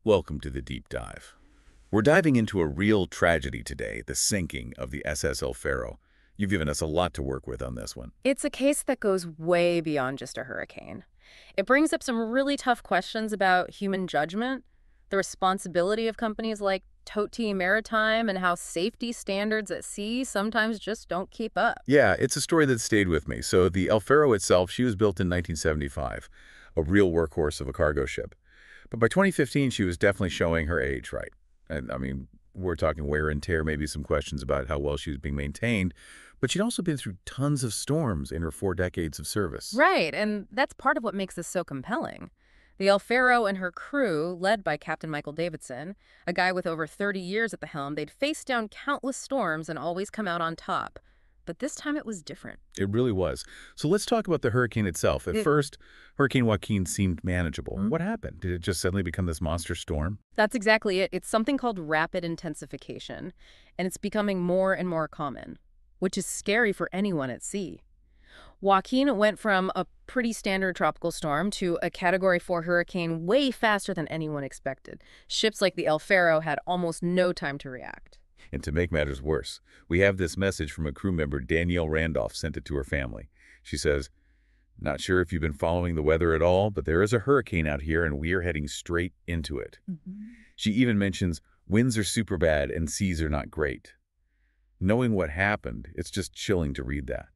Welcome to the deep dive. We're diving into a real tragedy today, the sinking of the SS El Faro. You've given us a lot to work with on this one. It's a case that goes way beyond just a hurricane. It brings up some really tough questions about human judgment, the responsibility of companies like Toti Maritime, and how safety standards at sea sometimes just don't keep up. Yeah, it's a story that stayed with me. So the El Faro itself, she was built in 1975, a real workhorse of a cargo ship. But by 2015, she was definitely showing her age, right? And I mean, we're talking wear and tear, maybe some questions about how well she was being maintained. But she'd also been through tons of storms in her 4 decades of service. Right, and that's part of what makes this so compelling. The El Faro and her crew, led by Captain Michael Davidson, a guy with over 30 years at the helm, they'd faced down countless storms and always come out on top. But this time it was different. It really was. So let's talk about the hurricane itself. At first, Hurricane Joaquin seemed manageable. Mhm. What happened? Did it just suddenly become this monster storm? That's exactly it. It's something called rapid intensification, and it's becoming more and more common, which is scary for anyone at sea. Joaquin went from a pretty standard tropical storm to a Category 4 hurricane way faster than anyone expected. Ships like the El Faro had almost no time to react. And to make matters worse, we have this message from a crew member, Danielle Randolph, sent it to her family. She says, "Not sure if you've been following the weather at all, but there is a hurricane out here and we are heading straight into it." She even mentions winds are super bad and seas are not great. Knowing what happened, it's just chilling to read that.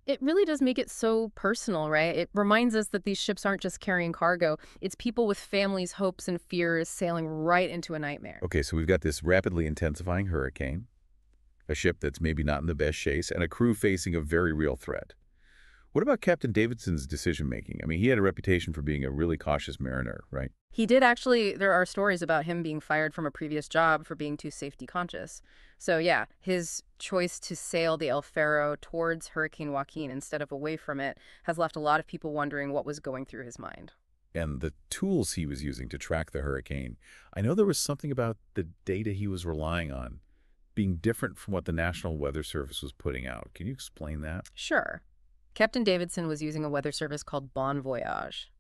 It really does make it so personal, right? It reminds us that these ships aren't just carrying cargo. It's people with families, hopes, and fears sailing right into a nightmare. Okay, so we've got this rapidly intensifying hurricane, a ship that's maybe not in the best shape, and a crew facing a very real threat. What about Captain Davidson's decision-making? I mean, he had a reputation for being a really cautious mariner, right? He did actually, there are stories about him being fired from a previous job for being too safety conscious. So yeah, his choice to sail the El Faro towards Hurricane Joaquin instead of away from it has left a lot of people wondering what was going through his mind. And the tools he was using to track the hurricane. I know there was something about the data he was relying on being different from what the National Weather Service was putting out. Can you explain that? Sure. Captain Davidson was using a weather service called Bon Voyage.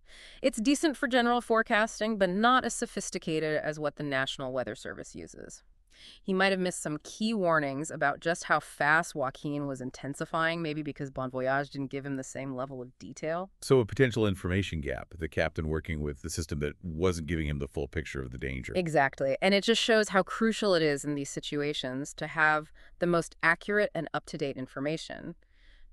It's decent for general forecasting, but not as sophisticated as what the National Weather Service uses. He might have missed some key warnings about just how fast Joaquin was intensifying, maybe because Bon Voyage didn't give him the same level of detail. So a potential information gap, the captain working with the system that wasn't giving him the full picture of the danger. Exactly. And it just shows how crucial it is in these situations to have the most accurate and up-to-date information.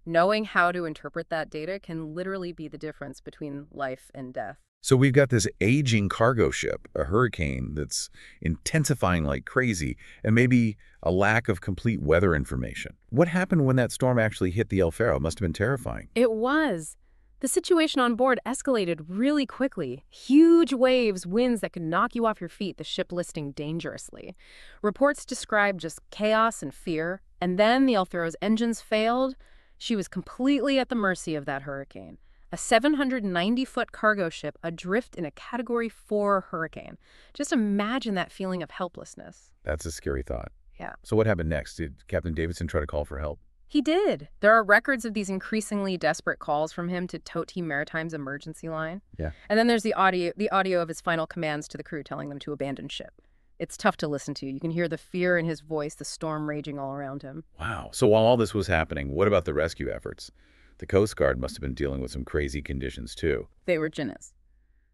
Knowing how to interpret that data can literally be the difference between life and death. So we've got this aging cargo ship, a hurricane that's intensifying like crazy, and maybe a lack of complete weather information. What happened when that storm actually hit the El Faro? Must have been terrifying. It was. The situation on board escalated really quickly. Huge waves, winds that could knock you off your feet, the ship listing dangerously. Reports described just chaos and fear, and then the El Faro's engines failed. She was completely at the mercy of that hurricane. A 790-foot cargo ship adrift in a Category 4 hurricane. Just imagine that feeling of helplessness. That's a scary thought. Yeah. So what happened next? Did Captain Davidson try to call for help? He did. There are records of these increasingly desperate calls from him to Toti Maritime's emergency line. Yeah. And then there's the audio of his final commands to the crew telling them to abandon ship. It's tough to listen to. You can hear the fear in his voice, the storm raging all around him. Wow. So while all this was happening, what about the rescue efforts? The Coast Guard must have been dealing with some crazy conditions too. They were Ginnas.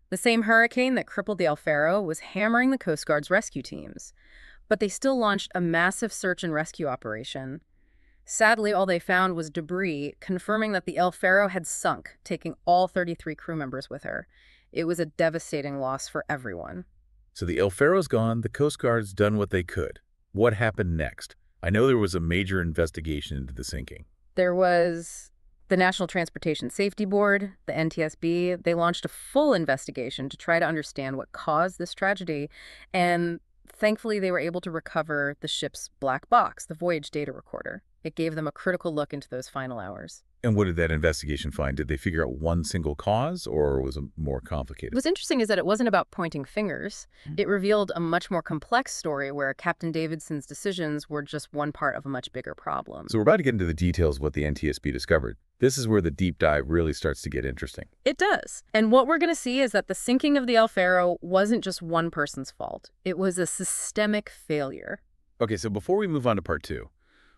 The same hurricane that crippled the El Faro was hammering the Coast Guard's rescue teams. But they still launched a massive search and rescue operation. Sadly, all they found was debris, confirming that the El Faro had sunk, taking all 33 crew members with her. It was a devastating loss for everyone. So the El Faro's gone, the Coast Guard's done what they could. What happened next? I know there was a major investigation into the sinking. There was the National Transportation Safety Board, the NTSB. They launched a full investigation to try to understand what caused this tragedy, and thankfully they were able to recover the ship's black box, the voyage data recorder. It gave them a critical look into those final hours. And what did that investigation find? Did they figure out one single cause, or was it more complicated? What's interesting is that it wasn't about pointing fingers. Mm. It revealed a much more complex story where Captain Davidson's decisions were just one part of a much bigger problem. So we're about to get into the details of what the NTSB discovered. This is where the deep dive really starts to get interesting. It does. And what we're going to see is that the sinking of the El Faro wasn't just one person's fault. It was a systemic failure. Okay, so before we move on to part two,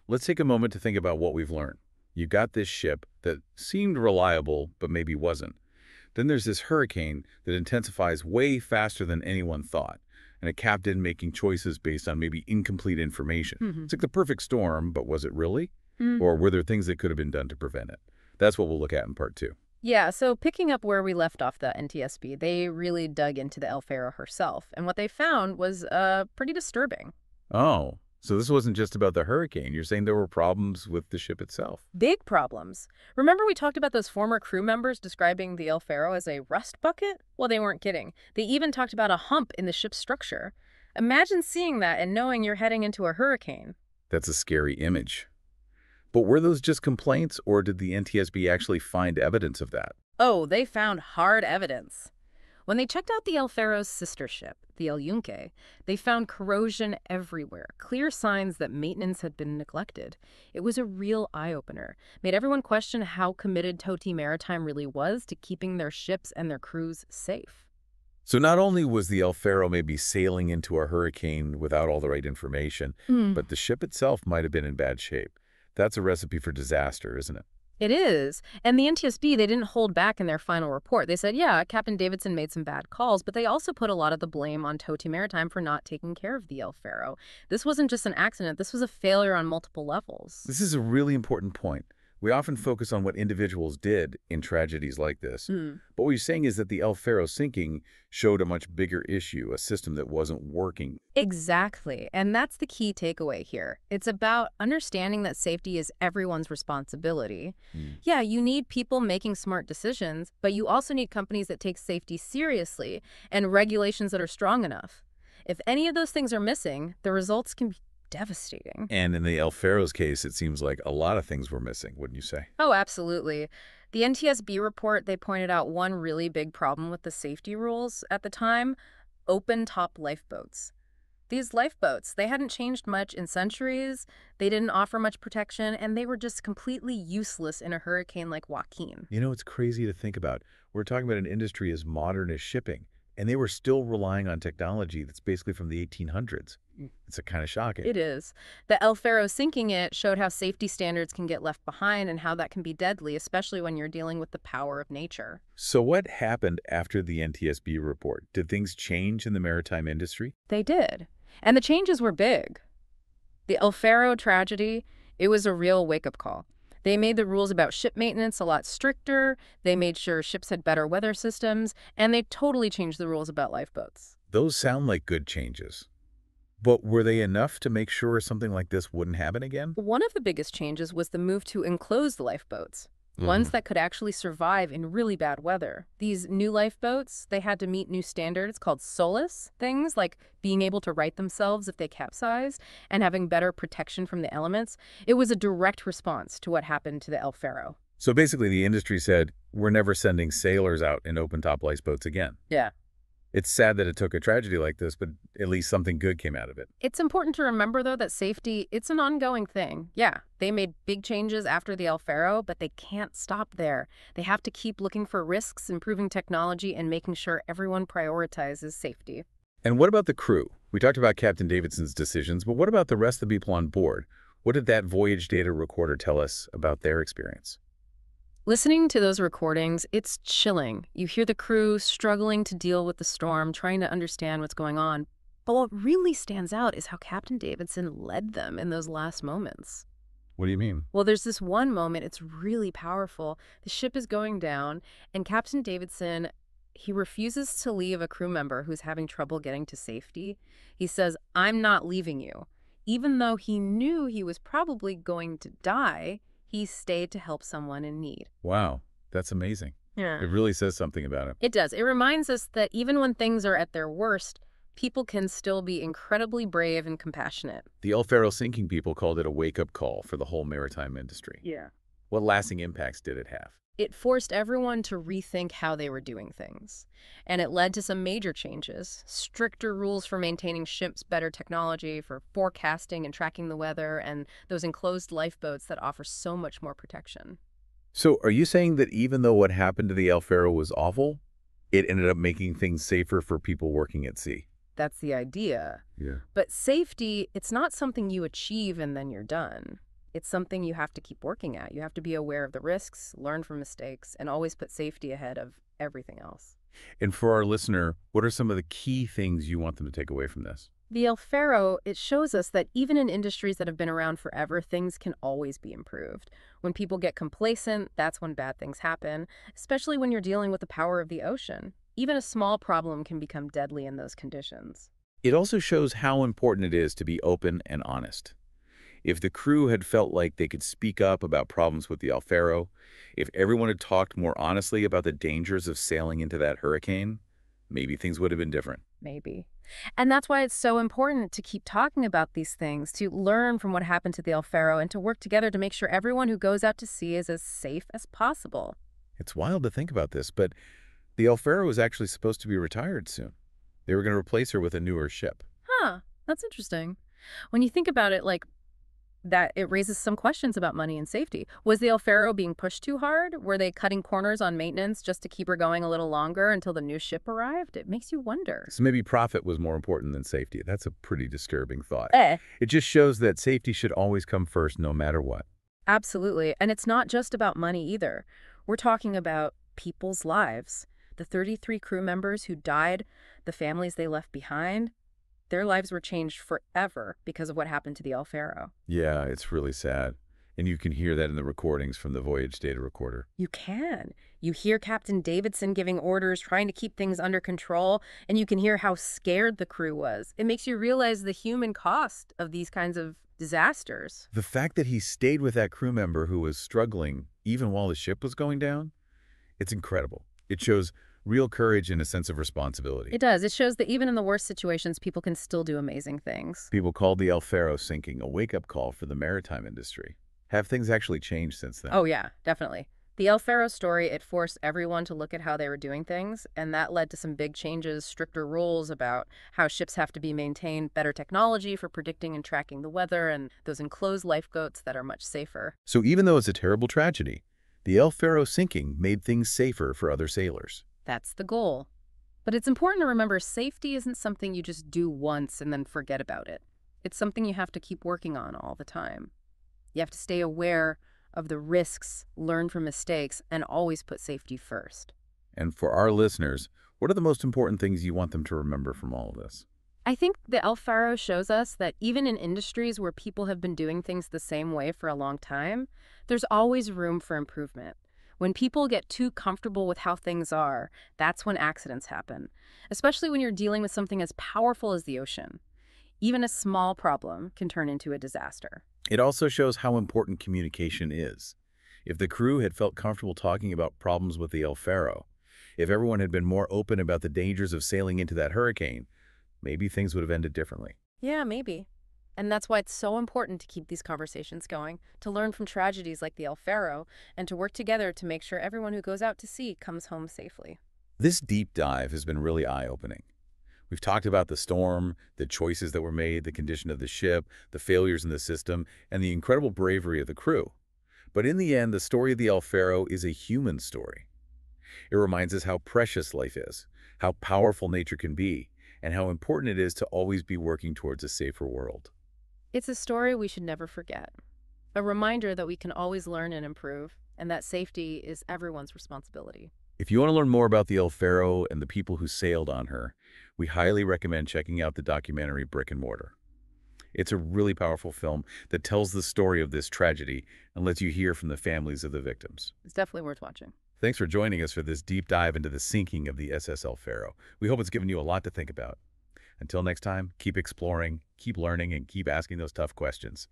let's take a moment to think about what we've learned. You got this ship that seemed reliable, but maybe wasn't. Then there's this hurricane that intensifies way faster than anyone thought, and a captain making choices based on maybe incomplete information. It's like the perfect storm, but was it really? Or were there things that could have been done to prevent it? That's what we'll look at in part two. Yeah, so picking up where we left off the NTSB, they really dug into the El Faro herself, and what they found was pretty disturbing. Oh, so this wasn't just about the hurricane. You're saying there were problems with the ship itself. Big problems. Remember we talked about those former crew members describing the El Faro as a rust bucket? Well, they weren't kidding. They even talked about a hump in the ship's structure. Imagine seeing that and knowing you're heading into a hurricane. That's a scary image. But were those just complaints, or did the NTSB actually find evidence of that? Oh, they found hard evidence. When they checked out the El Faro's sister ship, the El Yunque, they found corrosion everywhere, clear signs that maintenance had been neglected. It was a real eye-opener, made everyone question how committed Toti Maritime really was to keeping their ships and their crews safe. So not only was the El Faro maybe sailing into a hurricane without all the right information, but the ship itself might have been in bad shape. That's a recipe for disaster, isn't it? It is. And the NTSB, they didn't hold back in their final report. They said, yeah, Captain Davidson made some bad calls, but they also put a lot of the blame on Toti Maritime for not taking care of the El Faro. This wasn't just an accident. This was a failure on multiple levels. This is a really important point. We often focus on what individuals did in tragedies like this. But what you're saying is that the El Faro sinking showed a much bigger issue, a system that wasn't working. Exactly. And that's the key takeaway here. It's about understanding that safety is everyone's responsibility. Yeah, you need people making smart decisions, but you also need companies that take safety seriously and regulations that are strong enough. If any of those things are missing, the results can be devastating. And in the El Faro's case, it seems like a lot of things were missing, wouldn't you say? Oh, absolutely. The NTSB report, they pointed out one really big problem with the safety rules at the time: open-top lifeboats. These lifeboats, they hadn't changed much in centuries, they didn't offer much protection, and they were just completely useless in a hurricane like Joaquin. You know, it's crazy to think about. We're talking about an industry as modern as shipping, and they were still relying on technology that's basically from the 1800s. It's kind of shocking. It is. The El Faro sinking it showed how safety standards can get left behind and how that can be deadly, especially when you're dealing with the power of nature. So what happened after the NTSB report? Did things change in the maritime industry? They did. And the changes were big. The El Faro tragedy, it was a real wake-up call. They made the rules about ship maintenance a lot stricter, they made sure ships had better weather systems, and they totally changed the rules about lifeboats. Those sound like good changes. But were they enough to make sure something like this wouldn't happen again? One of the biggest changes was the move to enclosed lifeboats, ones that could actually survive in really bad weather. These new lifeboats, they had to meet new standards called SOLAS, things like being able to right themselves if they capsized and having better protection from the elements. It was a direct response to what happened to the El Faro. So basically the industry said, we're never sending sailors out in open-top lifeboats again. Yeah. It's sad that it took a tragedy like this, but at least something good came out of it. It's important to remember, though, that safety, it's an ongoing thing. Yeah, they made big changes after the El Faro, but they can't stop there. They have to keep looking for risks, improving technology, and making sure everyone prioritizes safety. And what about the crew? We talked about Captain Davidson's decisions, but what about the rest of the people on board? What did that voyage data recorder tell us about their experience? Listening to those recordings, it's chilling. You hear the crew struggling to deal with the storm, trying to understand what's going on. But what really stands out is how Captain Davidson led them in those last moments. What do you mean? Well, there's this one moment, it's really powerful. The ship is going down, and Captain Davidson, he refuses to leave a crew member who's having trouble getting to safety. He says, "I'm not leaving you." Even though he knew he was probably going to die, he stayed to help someone in need. Wow, that's amazing. Yeah. It really says something about him. It does. It reminds us that even when things are at their worst, People can still be incredibly brave and compassionate. The El Faro sinking people called it a wake-up call for the whole maritime industry. Yeah. What lasting impacts did it have? It forced everyone to rethink how they were doing things. And it led to some major changes: stricter rules for maintaining ships, better technology for forecasting and tracking the weather, and those enclosed lifeboats that offer so much more protection. So are you saying that even though what happened to the El Faro was awful, it ended up making things safer for people working at sea? That's the idea. Yeah. But safety, it's not something you achieve and then you're done. It's something you have to keep working at. You have to be aware of the risks, learn from mistakes, and always put safety ahead of everything else. And for our listener, what are some of the key things you want them to take away from this? The El Faro, it shows us that even in industries that have been around forever, things can always be improved. When people get complacent, that's when bad things happen, especially when you're dealing with the power of the ocean. Even a small problem can become deadly in those conditions. It also shows how important it is to be open and honest. If the crew had felt like they could speak up about problems with the El Faro, if everyone had talked more honestly about the dangers of sailing into that hurricane, maybe things would have been different. Maybe. And that's why it's so important to keep talking about these things, to learn from what happened to the El Faro, and to work together to make sure everyone who goes out to sea is as safe as possible. It's wild to think about this, but the El Faro was actually supposed to be retired soon. They were going to replace her with a newer ship. Huh, that's interesting. When you think about it like that, it raises some questions about money and safety. Was the El Faro being pushed too hard? Were they cutting corners on maintenance just to keep her going a little longer until the new ship arrived? It makes you wonder. So maybe profit was more important than safety. That's a pretty disturbing thought. Eh. It just shows that safety should always come first no matter what. Absolutely. And it's not just about money either. We're talking about people's lives. The 33 crew members who died, the families they left behind, their lives were changed forever because of what happened to the El Faro. Yeah, it's really sad. And you can hear that in the recordings from the voyage data recorder. You can. You hear Captain Davidson giving orders, trying to keep things under control, and you can hear how scared the crew was. It makes you realize the human cost of these kinds of disasters. The fact that he stayed with that crew member who was struggling even while the ship was going down, it's incredible. It shows real courage and a sense of responsibility. It does. It shows that even in the worst situations, people can still do amazing things. People called the El Faro sinking a wake-up call for the maritime industry. Have things actually changed since then? Oh, yeah, definitely. The El Faro story, it forced everyone to look at how they were doing things, and that led to some big changes, stricter rules about how ships have to be maintained, better technology for predicting and tracking the weather, and those enclosed lifeboats that are much safer. So even though it's a terrible tragedy, the El Faro sinking made things safer for other sailors. That's the goal. But it's important to remember safety isn't something you just do once and then forget about it. It's something you have to keep working on all the time. You have to stay aware of the risks, learn from mistakes, and always put safety first. And for our listeners, what are the most important things you want them to remember from all of this? I think the El Faro shows us that even in industries where people have been doing things the same way for a long time, there's always room for improvement. When people get too comfortable with how things are, that's when accidents happen, especially when you're dealing with something as powerful as the ocean. Even a small problem can turn into a disaster. It also shows how important communication is. If the crew had felt comfortable talking about problems with the El Faro, if everyone had been more open about the dangers of sailing into that hurricane, maybe things would have ended differently. Yeah, maybe. And that's why it's so important to keep these conversations going, to learn from tragedies like the El Faro, and to work together to make sure everyone who goes out to sea comes home safely. This deep dive has been really eye-opening. We've talked about the storm, the choices that were made, the condition of the ship, the failures in the system, and the incredible bravery of the crew. But in the end, the story of the El Faro is a human story. It reminds us how precious life is, how powerful nature can be, and how important it is to always be working towards a safer world. It's a story we should never forget. A reminder that we can always learn and improve, and that safety is everyone's responsibility. If you want to learn more about the El Faro and the people who sailed on her, we highly recommend checking out the documentary Brick and Mortar. It's a really powerful film that tells the story of this tragedy and lets you hear from the families of the victims. It's definitely worth watching. Thanks for joining us for this deep dive into the sinking of the SS El Faro. We hope it's given you a lot to think about. Until next time, keep exploring, keep learning, and keep asking those tough questions.